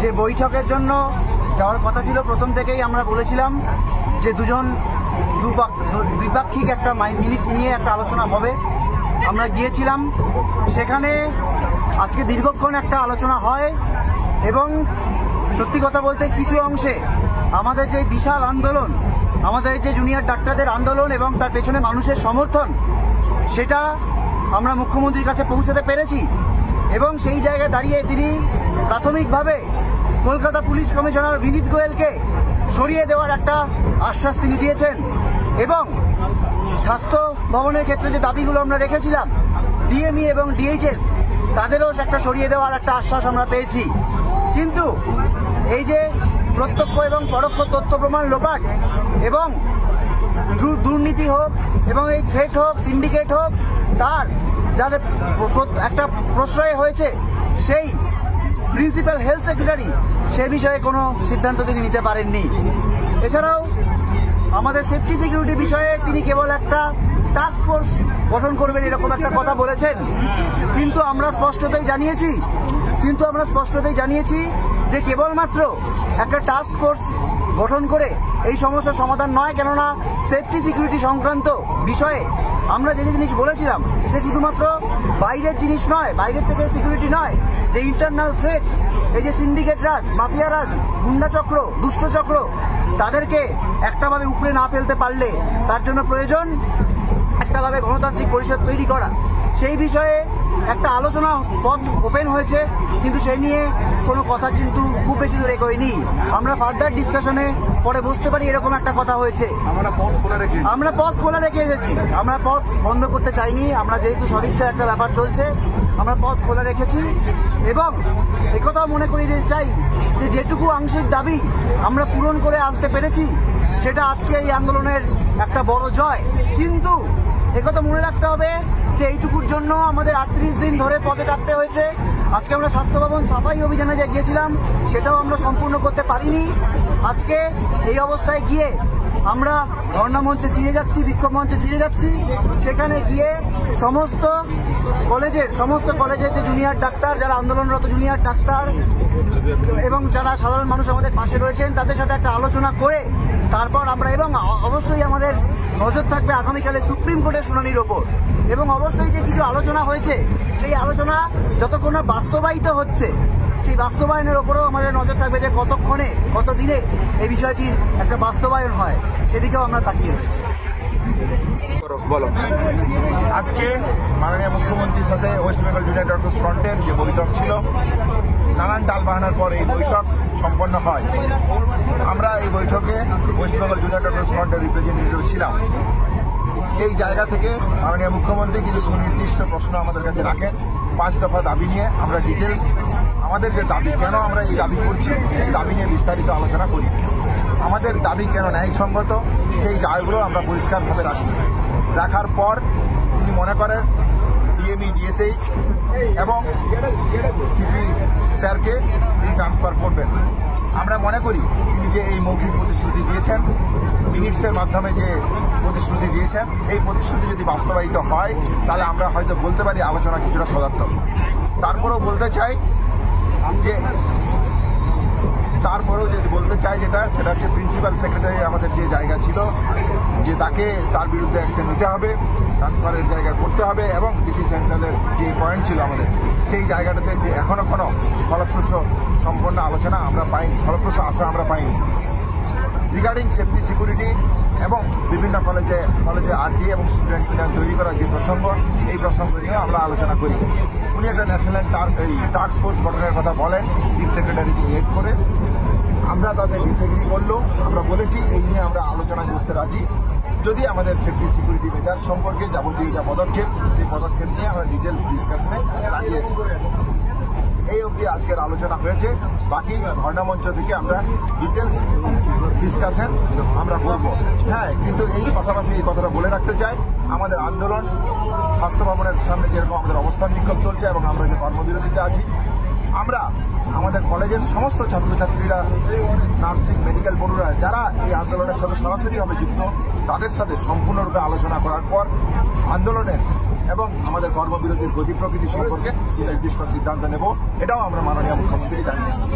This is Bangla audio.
যে বৈঠকের জন্য যাওয়ার কথা ছিল প্রথম থেকেই আমরা বলেছিলাম যে দ্বিপাক্ষিক একটা মিনিটস নিয়ে একটা আলোচনা হবে। আমরা গিয়েছিলাম, সেখানে আজকে দীর্ঘক্ষণ একটা আলোচনা হয় এবং সত্যি কথা বলতে কিছু অংশে আমাদের যে বিশাল আন্দোলন, আমাদের যে জুনিয়র ডাক্তারদের আন্দোলন এবং তার পেছনে মানুষের সমর্থন, সেটা আমরা মুখ্যমন্ত্রীর কাছে পৌঁছাতে পেরেছি এবং সেই জায়গায় দাঁড়িয়ে তিনি প্রাথমিকভাবে কলকাতা পুলিশ কমিশনার বিনীত গোয়েলকে সরিয়ে দেওয়ার একটা আশ্বাস তিনি দিয়েছেন এবং স্বাস্থ্য ভবনের ক্ষেত্রে যে দাবিগুলো আমরা রেখেছিলাম ডিএমই এবং ডিএইচএস তাদেরও একটা সরিয়ে দেওয়ার একটা আশ্বাস আমরা পেয়েছি। কিন্তু এই যে প্রত্যক্ষ এবং পরোক্ষ তথ্য প্রমাণ লোপাট এবং দুর্নীতি হোক এবং এই থ্রেট হোক, সিন্ডিকেট হোক, তার যাদের একটা প্রশ্রয় হয়েছে সেই প্রিন্সিপাল হেলথ সেক্রেটারি, সে বিষয়ে কোনো সিদ্ধান্ত তিনি নিতে পারেননি। এছাড়াও আমাদের সেফটি সিকিউরিটি বিষয়ে তিনি কেবল একটা টাস্ক ফোর্স গঠন করবেন এরকম একটা কথা বলেছেন, কিন্তু আমরা স্পষ্টতই জানিয়েছি যে কেবলমাত্র একটা টাস্ক ফোর্স গঠন করে এই সমস্যার সমাধান নয়। কেননা সেফটি সিকিউরিটি সংক্রান্ত বিষয়ে আমরা যে জিনিস বলেছিলাম যে শুধুমাত্র বাইরের জিনিস নয়, বাইরের থেকে সিকিউরিটি নয়, যে ইন্টারনাল থ্রেট, এই যে সিন্ডিকেট রাজ, মাফিয়া রাজ, গুন্ডা চক্র, দুষ্ট চক্র, তাদেরকে একটাভাবে উপরে না ফেলতে পারলে তার জন্য প্রয়োজন একটাভাবে গণতান্ত্রিক পরিষদ তৈরি করা। সেই বিষয়ে একটা আলোচনা পথ ওপেন হয়েছে, কিন্তু সেই নিয়ে কোনো কথা কিন্তু খুব বেশি দূর এগোয়নি। আমরা ফার্দার ডিসকাশনে পরে বুঝতে পারি এরকম একটা কথা হয়েছে। আমরা পথ খোলা রেখে এসেছি, আমরা পথ বন্ধ করতে চাইনি। আমরা যেহেতু সদিচ্ছার একটা ব্যাপার চলছে, আমরা পথ খোলা রেখেছি এবং একথাও মনে করি যে চাই যে যেটুকু আংশিক দাবি আমরা পূরণ করে আনতে পেরেছি সেটা আজকে এই আন্দোলনের একটা বড় জয়। কিন্তু একথা মনে রাখতে হবে যে এইটুকুর জন্য আমাদের 38 দিন ধরে পথে থাকতে হয়েছে। আজকে আমরা স্বাস্থ্য ভবন সাফাই অভিযানে যে গিয়েছিলাম সেটাও আমরা সম্পূর্ণ করতে পারিনি। আজকে এই অবস্থায় গিয়ে আমরা ধর্ণা মঞ্চে ফিরে যাচ্ছি, বিক্ষোভ মঞ্চে ফিরে যাচ্ছি। সেখানে গিয়ে সমস্ত কলেজের যে জুনিয়র ডাক্তার, যারা আন্দোলনরত জুনিয়র ডাক্তার এবং যারা সাধারণ মানুষ আমাদের পাশে রয়েছেন, তাদের সাথে একটা আলোচনা করে তারপর আমরা, এবং অবশ্যই আমাদের নজর থাকবে আগামীকালে সুপ্রিম কোর্টের শুনানির ওপর, এবং অবশ্যই যে কিছু আলোচনা হয়েছে সেই আলোচনা যতক্ষণ না বাস্তবায়িত হচ্ছে সেই বাস্তবায়নের ওপরেও আমাদের নজর থাকবে যে কতক্ষণে, কতদিনে এই বিষয়টির একটা বাস্তবায়ন হয়, সেদিকেও আমরা তাকিয়ে রয়েছি। বলো, আজকে মাননীয় মুখ্যমন্ত্রীর সাথে ওয়েস্ট বেঙ্গল জুনিয়র ডক্টরস ফ্রন্টের যে বৈঠক ছিল, নানান ডাল বাহানার পর এই বৈঠক সম্পন্ন হয়। আমরা এই বৈঠকে ওয়েস্ট বেঙ্গল জুনিয়র ডক্টরস ফ্রন্টের রিপ্রেজেন্টেটিভ ছিলাম। এই জায়গা থেকে মাননীয় মুখ্যমন্ত্রী কিছু সুনির্দিষ্ট প্রশ্ন আমাদের কাছে রাখেন। 5 দফা দাবি নিয়ে আমরা ডিটেলস, আমাদের যে দাবি, কেন আমরা এই দাবি করছি সেই দাবি নিয়ে বিস্তারিত আলোচনা করি। আমাদের দাবি কেন ন্যায়সঙ্গত সেই জায়গাগুলো আমরা পরিষ্কারভাবে রাখার পর তিনি মনে করেন ডিএমই, ডিএসএইচ এবং সিপি স্যারকে তিনি ট্রান্সফার করবেন। আমরা মনে করি তিনি যে এই মৌখিক প্রতিশ্রুতি দিয়েছেন, মিনিটসের মাধ্যমে যে প্রতিশ্রুতি দিয়েছেন, এই প্রতিশ্রুতি যদি বাস্তবায়িত হয় তাহলে আমরা হয়তো বলতে পারি আলোচনা কিছুটা সদার্থক। তারপরেও বলতে চাই যেটা সেটা হচ্ছে প্রিন্সিপাল সেক্রেটারি আমাদের যে জায়গা ছিল, যে তাকে তার বিরুদ্ধে অ্যাকশন নিতে হবে, ট্রান্সফারের জায়গায় করতে হবে, এবং ডিসি সেন্ট্রালের যে পয়েন্ট ছিল আমাদের সেই জায়গাটাতে এখনো কোনো ফলপ্রসূ সম্পন্ন আলোচনা আমরা পাইনি, ফলপ্রসূ আশা আমরা পাইনি। রিগার্ডিং সেফটি সিকিউরিটি এবং বিভিন্ন কলেজে আরটি এবং স্টুডেন্ট ইউনিয়ন তৈরি করার যে প্রসঙ্গ, এই প্রসঙ্গ নিয়েও আমরা আলোচনা করি। উনি একটা ন্যাশনাল টাস্ক ফোর্স গঠনের কথা বলেন চিফ সেক্রেটারিকে হেড করে। আমরা তাদের ডিসএগ্রি করলেও আমরা বলেছি এই নিয়ে আমরা আলোচনায় বসতে রাজি, যদি আমাদের সেফটি সিকিউরিটি মেজার সম্পর্কে যাবতীয় যা পদক্ষেপ, সেই পদক্ষেপ নিয়ে আমরা ডিটেলস ডিসকাশনে রাজি আছি। এই অবধি আজকের আলোচনা হয়েছে। বাকি ধর্ণা মঞ্চ থেকে আমরা ডিটেলস ডিসকাশন আমরা করব। হ্যাঁ, কিন্তু এই পাশাপাশি এই কথাটা বলে রাখতে চাই, আমাদের আন্দোলন স্বাস্থ্য ভবনের সামনে যেরকম আমাদের অবস্থান বিক্ষোভ চলছে এবং আমরা যে কর্মবিরতিতে আছি, আমরা আমাদের কলেজের সমস্ত ছাত্রছাত্রীরা, নার্সিং, মেডিকেল বন্ধুরা যারা এই আন্দোলনের সাথে সরাসরিভাবে যুক্ত, তাদের সাথে সম্পূর্ণরূপে আলোচনা করার পর আন্দোলনের এবং আমাদের কর্মবিরতির গতি প্রকৃতি সম্পর্কে সুনির্দিষ্ট সিদ্ধান্ত নেব। এটাও আমরা মাননীয় মুখ্যমন্ত্রীকে জানিয়েছি।